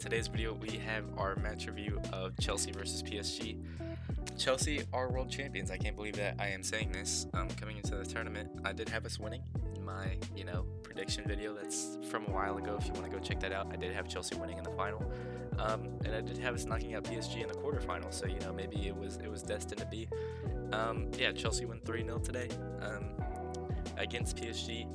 today's video we have our match review of Chelsea versus PSG. Chelsea are world champions. I can't believe that I am saying this. Coming into the tournament, I did have us winning in my, prediction video. That's from a while ago. If you want to go check that out, I did have Chelsea winning in the final, and I did have us knocking out PSG in the quarterfinal. So maybe it was destined to be. Yeah, Chelsea won 3-0 today against PSG.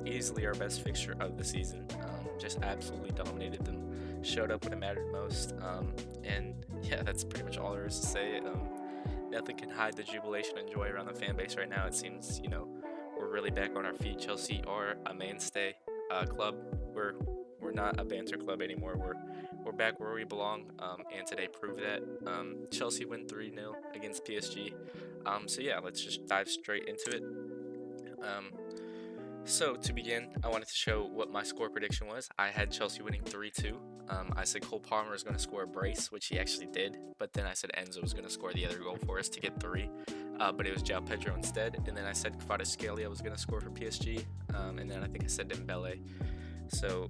Easily our best fixture of the season. Just absolutely dominated them, showed up when it mattered most, and yeah, that's pretty much all there is to say. Nothing can hide the jubilation and joy around the fan base right now. It seems we're really back on our feet. Chelsea are a mainstay club. We're not a banter club anymore. We're back where we belong, and today proved that. Chelsea win 3-0 against PSG. So yeah, let's just dive straight into it. So to begin, I wanted to show what my score prediction was. I had Chelsea winning 3-2. I said Cole Palmer was going to score a brace, which he actually did, but then I said Enzo was going to score the other goal for us to get 3, but it was João Pedro instead. And then I said Kvaratskhelia was going to score for PSG, and then I think I said Dembele. So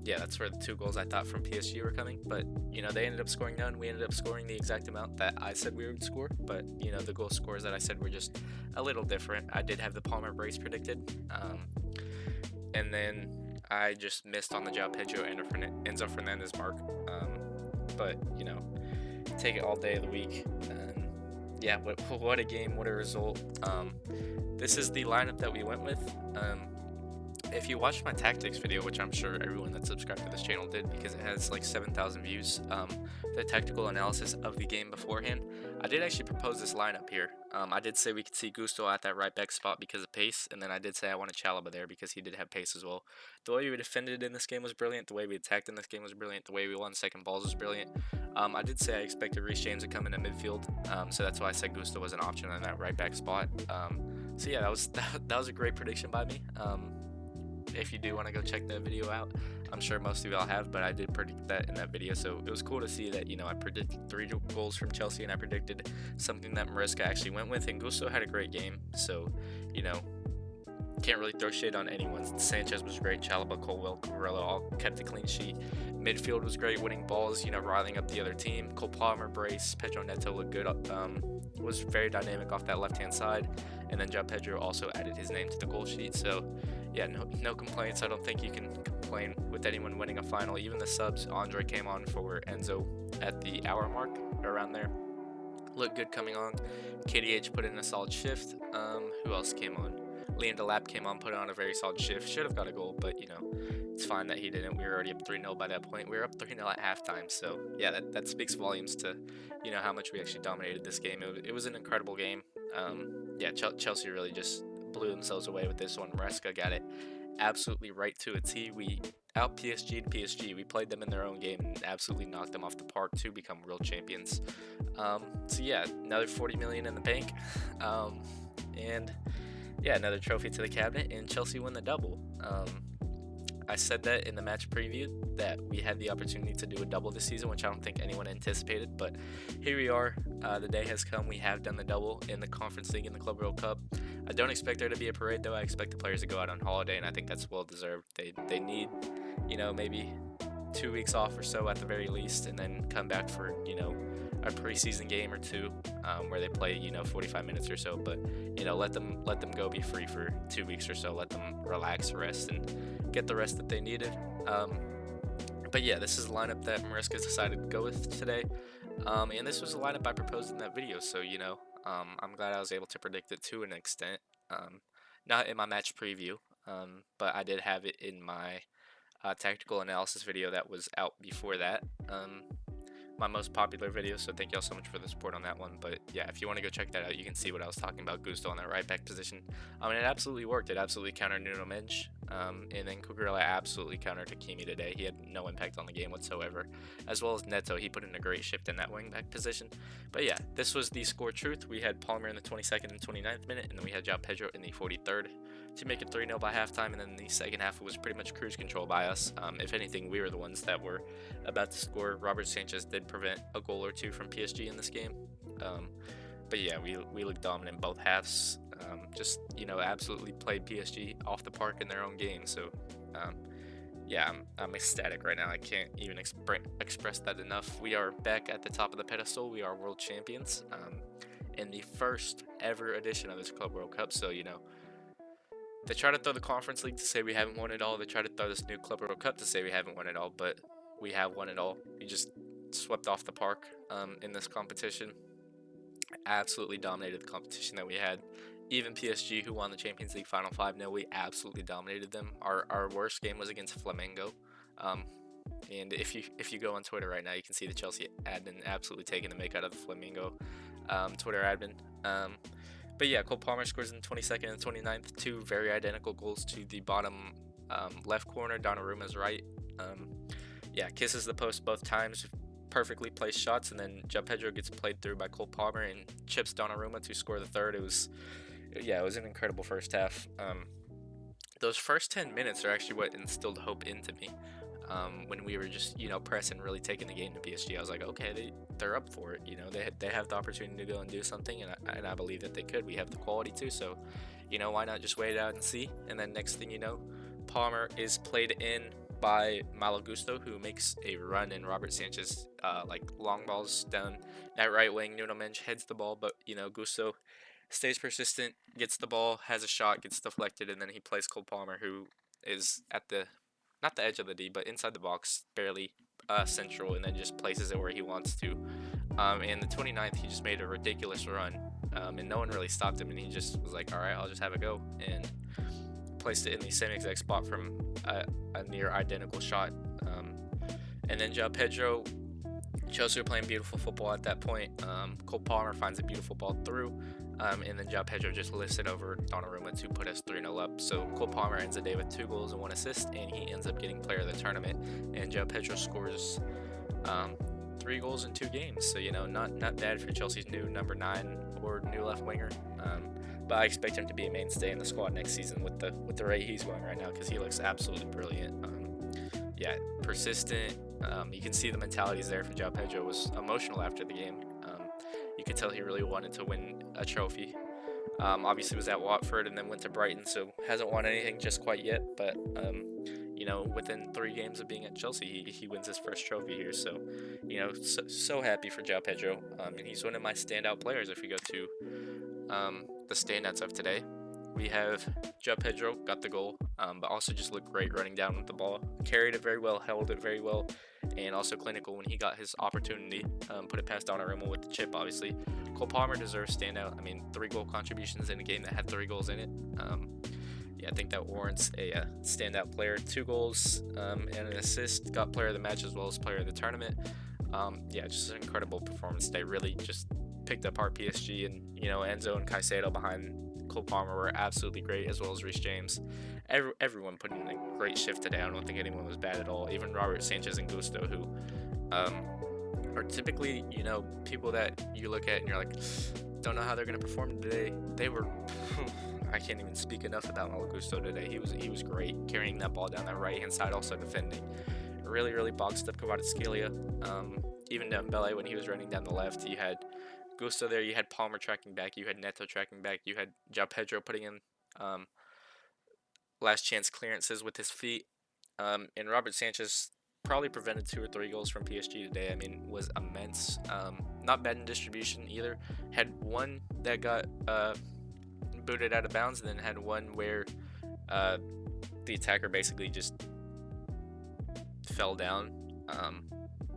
yeah, that's where the 2 goals I thought from PSG were coming, but they ended up scoring none. We ended up scoring the exact amount that I said we would score, but the goal scores that I said were just a little different. I did have the Palmer brace predicted, and then I just missed on the João Pedro and Enzo Fernandez mark, but take it all day of the week. Yeah, what a game, what a result. This is the lineup that we went with. If you watched my tactics video, which I'm sure everyone that subscribed to this channel did because it has like 7,000 views, the tactical analysis of the game beforehand, I did actually propose this lineup here. I did say we could see Gusto at that right back spot because of pace, and then I did say I wanted Chalobah there because he did have pace as well. The way we defended in this game was brilliant. The way we attacked in this game was brilliant. The way we won second balls was brilliant. I did say I expected Reece James to come into midfield, so that's why I said Gusto was an option on that right back spot. So yeah, that was a great prediction by me. If you do want to go check that video out, I'm sure most of y'all have, but I did predict that in that video, so it was cool to see that I predicted 3 goals from Chelsea, and I predicted something that Mariska actually went with, and Gusto had a great game, so can't really throw shade on anyone. Sanchez was great, Chalobah, Colwell, Cucurella all kept a clean sheet. Midfield was great, winning balls, riling up the other team. Cole Palmer, brace, Pedro Neto looked good, was very dynamic off that left-hand side, and then João Pedro also added his name to the goal sheet, so yeah, no complaints. I don't think you can complain with anyone winning a final. Even the subs, Andre came on for Enzo at the hour mark, around there. Looked good coming on. KDH put in a solid shift. Who else came on? Liam Delap came on, put on a very solid shift. Should have got a goal, but it's fine that he didn't. We were already up 3-0 by that point. We were up 3-0 at halftime, so yeah, that speaks volumes to how much we actually dominated this game. It was an incredible game. Yeah, Chelsea really just blew themselves away with this one. Mariska got it absolutely right to a T. We out PSG'd PSG. We played them in their own game and absolutely knocked them off the park to become real champions. So yeah, another 40 million in the bank, and yeah, another trophy to the cabinet, and Chelsea won the double. I said that in the match preview that we had the opportunity to do a double this season, which I don't think anyone anticipated, but here we are. The day has come. We have done the double in the Conference League and the Club World Cup. I don't expect there to be a parade, though. I expect the players to go out on holiday, and I think that's well deserved. They need, maybe 2 weeks off or so at the very least, and then come back for, a preseason game or two, where they play, 45 minutes or so. But let them go be free for 2 weeks or so. Let them relax, rest, and get the rest that they needed. But yeah, this is the lineup that Mariska decided to go with today, and this was the lineup I proposed in that video. So I'm glad I was able to predict it to an extent. Not in my match preview, but I did have it in my tactical analysis video that was out before that. My most popular video, so thank y'all so much for the support on that one. But yeah, if you want to go check that out, you can see what I was talking about. Gusto on that right back position. It absolutely worked. It absolutely countered Nuno Mendes, and then Cucurella absolutely countered Hakimi today. He had no impact on the game whatsoever, as well as Neto. He put in a great shift in that wing back position. But yeah, this was the score truth. We had Palmer in the 22nd and 29th minute, and then we had João Pedro in the 43rd to make it 3-0 by halftime, and then the second half was pretty much cruise control by us. If anything, we were the ones that were about to score. Robert Sanchez did prevent a goal or two from PSG in this game. But yeah, we looked dominant in both halves. Just absolutely played PSG off the park in their own game. So Yeah, I'm ecstatic right now. I can't even express that enough. We are back at the top of the pedestal. We are world champions, in the first ever edition of this Club World Cup. So, they try to throw the Conference League to say we haven't won it all. They try to throw this new Club World Cup to say we haven't won it all, but we have won it all. We just swept off the park in this competition. Absolutely dominated the competition that we had. Even PSG, who won the Champions League Final 5-0, we absolutely dominated them. Our worst game was against Flamengo. Um, and if you go on Twitter right now, you can see the Chelsea admin absolutely taking the make out of the Flamengo Twitter admin. But yeah, Cole Palmer scores in the 22nd and 29th, two very identical goals to the bottom left corner. Donnarumma's right. Yeah, kisses the post both times, perfectly placed shots, and then João Pedro gets played through by Cole Palmer and chips Donnarumma to score the third. It was an incredible first half. Those first 10 minutes are actually what instilled hope into me. When we were just pressing, really taking the game to PSG, I was like, okay, they're up for it. They have the opportunity to go and do something, and I believe that they could. We have the quality to, so why not just wait it out and see? And then next thing you know, Palmer is played in by Malo Gusto, who makes a run, and Robert Sanchez like long balls down that right wing. Nuno Mendes heads the ball, but Gusto stays persistent, gets the ball, has a shot, gets deflected, and then he plays Cole Palmer, who is at the not the edge of the D, but inside the box, barely central, and then just places it where he wants to. And the 29th, he just made a ridiculous run, and no one really stopped him, and he just was like, all right, I'll just have a go, and placed it in the same exact spot from a near identical shot. And then João Pedro, Chelsea were playing beautiful football at that point. Cole Palmer finds a beautiful ball through, and then João Pedro just lifts it over Donnarumma to put us 3-0 up. So Cole Palmer ends the day with 2 goals and 1 assist, and he ends up getting player of the tournament. And João Pedro scores 3 goals in 2 games. So not bad for Chelsea's new number 9 or new left winger. But I expect him to be a mainstay in the squad next season with the rate he's going right now, because he looks absolutely brilliant. Yeah, persistent. You can see the mentality is there for João Pedro. Was emotional after the game. You could tell he really wanted to win a trophy. Obviously was at Watford and then went to Brighton, so hasn't won anything just quite yet. But within 3 games of being at Chelsea, he wins his first trophy here. So so happy for João Pedro. And he's one of my standout players. If we go to the standouts of today, we have João Pedro got the goal, but also just looked great running down with the ball. Carried it very well, held it very well, and also clinical when he got his opportunity. Put it past Donnarumma with the chip, obviously. Cole Palmer deserves standout. I mean, 3 goal contributions in a game that had 3 goals in it. Yeah, I think that warrants a standout player. 2 goals and an assist. Got player of the match as well as player of the tournament. Yeah, just an incredible performance today. Really just picked apart PSG, and Enzo and Caicedo behind Cole Palmer were absolutely great, as well as Reece James. Everyone put in a great shift today. I don't think anyone was bad at all. Even Robert Sanchez and Gusto, who are typically people that you look at and you're like, don't know how they're going to perform today. They were I can't even speak enough about Malo Gusto today. He was great carrying that ball down that right hand side, also defending. Really boxed up Kvaratskhelia. Even Dembele, when he was running down the left, you had Gusto there, you had Palmer tracking back, you had Neto tracking back, you had João Pedro putting in last chance clearances with his feet. And Robert Sanchez probably prevented 2 or 3 goals from PSG today. I mean, was immense. Not bad in distribution either. Had one that got booted out of bounds, and then had one where the attacker basically just fell down.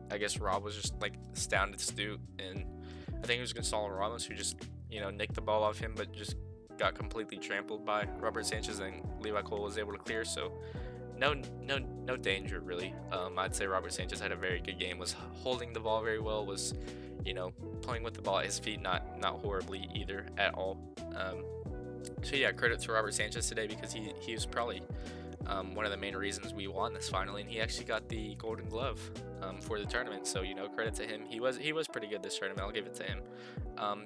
I guess Rob was just like astounded Stu, and I think it was Gonzalo Ramos who just nicked the ball off him, but just got completely trampled by Robert Sanchez, and Levi Cole was able to clear. So no danger really. I'd say Robert Sanchez had a very good game. Was holding the ball very well. Was playing with the ball at his feet, not horribly either at all. So yeah, credit to Robert Sanchez today, because he was probably one of the main reasons we won this finally, and he actually got the Golden Glove for the tournament. So credit to him. He was pretty good this tournament. I'll give it to him.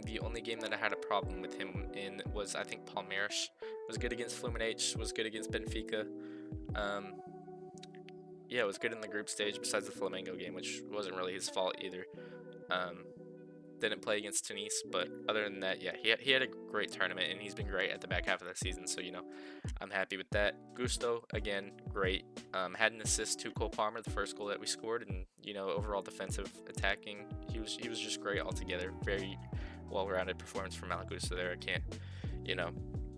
The only game that I had a problem with him in was, I think, Palmeiras. Was good against Fluminense. Was good against Benfica. Yeah, it was good in the group stage. Besides the Flamengo game, which wasn't really his fault either. didn't play against Tunis, but other than that, yeah, he had a great tournament, and he's been great at the back half of the season. So I'm happy with that. Gusto, again, great. Had an assist to Cole Palmer, the first goal that we scored, and overall defensive, attacking, he was just great altogether. Very well-rounded performance from Mal Gusto there. I you know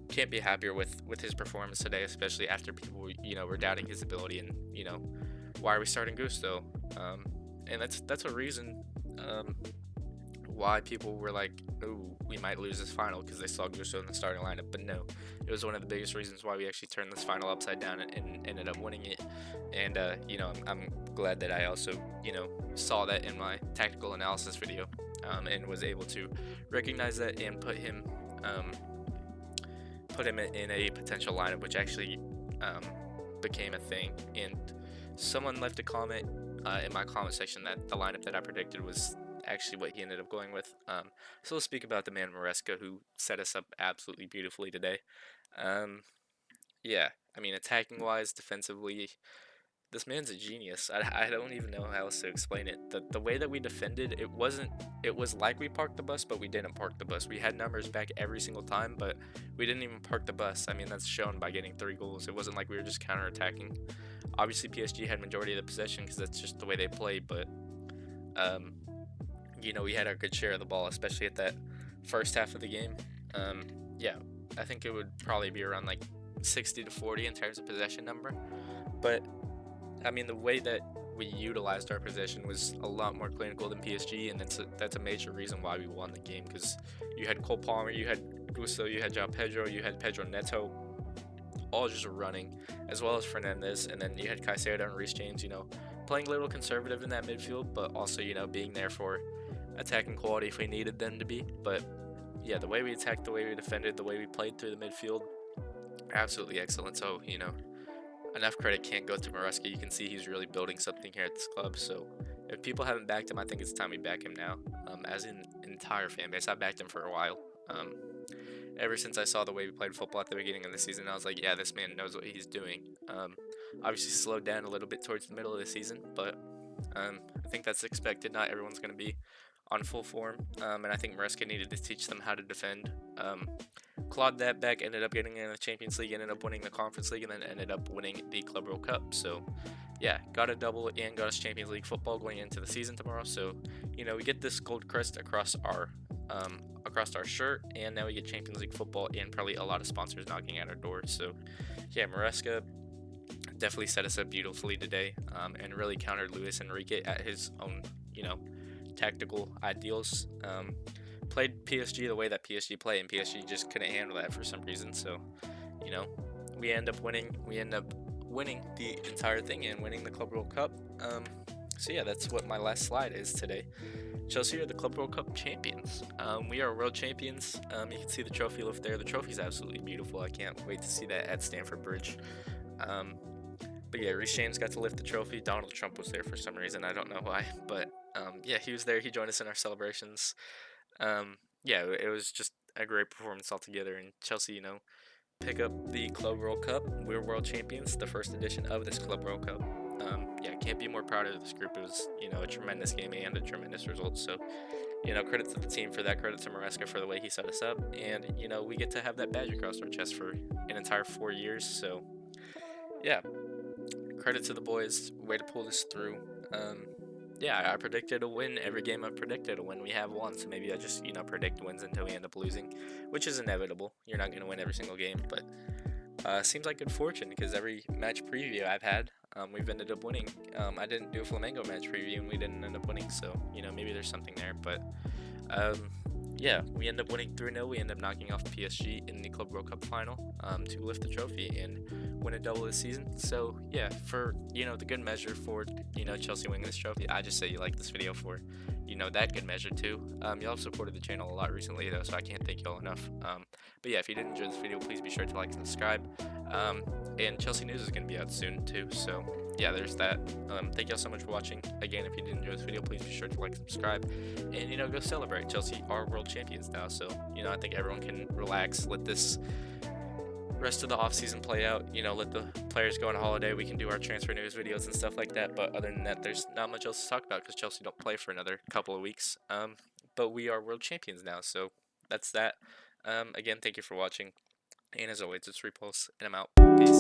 can't be happier with his performance today, especially after people were doubting his ability, and why are we starting Gusto? And that's a reason why people were like, "Oh, we might lose this final," because they saw Gusto in the starting lineup. But no, it was one of the biggest reasons why we actually turned this final upside down and ended up winning it. And I'm glad that I also saw that in my tactical analysis video, and was able to recognize that and put him in a potential lineup, which actually became a thing. And someone left a comment in my comment section that the lineup that I predicted was actually what he ended up going with. So let's speak about the man Maresca, who set us up absolutely beautifully today. Um, yeah, I mean, attacking wise, defensively, this man's a genius. I don't even know how else to explain it. The way that we defended, it was like we parked the bus, but we didn't park the bus. We had numbers back every single time, but we didn't even park the bus. I mean, that's shown by getting 3 goals. It wasn't like we were just counterattacking. Obviously, PSG had majority of the possession because that's just the way they play, but um, we had our good share of the ball, especially at that first half of the game. Yeah, I think it would probably be around like 60 to 40 in terms of possession number. But I mean, the way that we utilized our possession was a lot more clinical than PSG, and that's a major reason why we won the game. Because you had Cole Palmer, you had Gusto, you had João Pedro, you had Pedro Neto, all just running, as well as Fernandez, and then you had Caicedo and Reece James, playing a little conservative in that midfield, but also being there for attacking quality if we needed them to be. But yeah, the way we attacked, the way we defended, the way we played through the midfield, absolutely excellent. So enough credit can't go to Maresca. You can see he's really building something here at this club. So if people haven't backed him, I think it's time we back him now. As an entire fan base, I've backed him for a while. Ever since I saw the way we played football at the beginning of the season, I was like, yeah, this man knows what he's doing. Obviously slowed down a little bit towards the middle of the season, but I think that's expected. Not everyone's going to be on full form, and I think Maresca needed to teach them how to defend. Clawed that back, ended up getting in the Champions League, ended up winning the Conference League, and then ended up winning the Club World Cup. So, yeah, got a double and got us Champions League football going into the season tomorrow. So, we get this gold crest across our shirt, and now we get Champions League football and probably a lot of sponsors knocking at our doors. So, yeah, Maresca definitely set us up beautifully today, and really countered Luis Enrique at his own, tactical ideals. Played PSG the way that PSG play, and PSG just couldn't handle that for some reason. So, we end up winning. We end up winning the entire thing and winning the Club World Cup. So yeah, that's what my last slide is today. Chelsea are the Club World Cup champions. We are world champions. You can see the trophy lift there. The trophy's absolutely beautiful. I can't wait to see that at Stamford Bridge. But yeah, Reece James got to lift the trophy. Donald Trump was there for some reason. I don't know why. But yeah, he was there. He joined us in our celebrations. Yeah, it was just a great performance altogether. And Chelsea, pick up the Club World Cup. We're world champions, the first edition of this Club World Cup. Yeah, can't be more proud of this group. It was, a tremendous game and a tremendous result. So, credit to the team for that. Credit to Maresca for the way he set us up. And, we get to have that badge across our chest for an entire 4 years. So, yeah, credit to the boys. Way to pull this through. Yeah, I predicted a win every game. I predicted a win. We have won, so maybe I just predict wins until we end up losing, which is inevitable. You're not going to win every single game, but seems like good fortune because every match preview I've had, we've ended up winning. I didn't do a Flamengo match preview and we didn't end up winning, so maybe there's something there. But yeah, we end up winning 3-0. We end up knocking off PSG in the Club World Cup final to lift the trophy and win a double this season. So yeah, for the good measure for Chelsea winning this trophy, I just say you like this video for that good measure too. Y'all have supported the channel a lot recently though, so I can't thank y'all enough. But yeah, if you did enjoy this video, please be sure to like and subscribe. And Chelsea news is going to be out soon too, so yeah, there's that. Thank y'all so much for watching. Again, if you did enjoy this video, please be sure to like, subscribe, and go celebrate. Chelsea are world champions now, so I think everyone can relax, let this rest of the offseason play out. Let the players go on holiday. We can do our transfer news videos and stuff like that. But other than that, there's not much else to talk about because Chelsea don't play for another couple of weeks. but we are world champions now. So that's that. Again, thank you for watching. And as always, it's Repulse, and I'm out. Peace.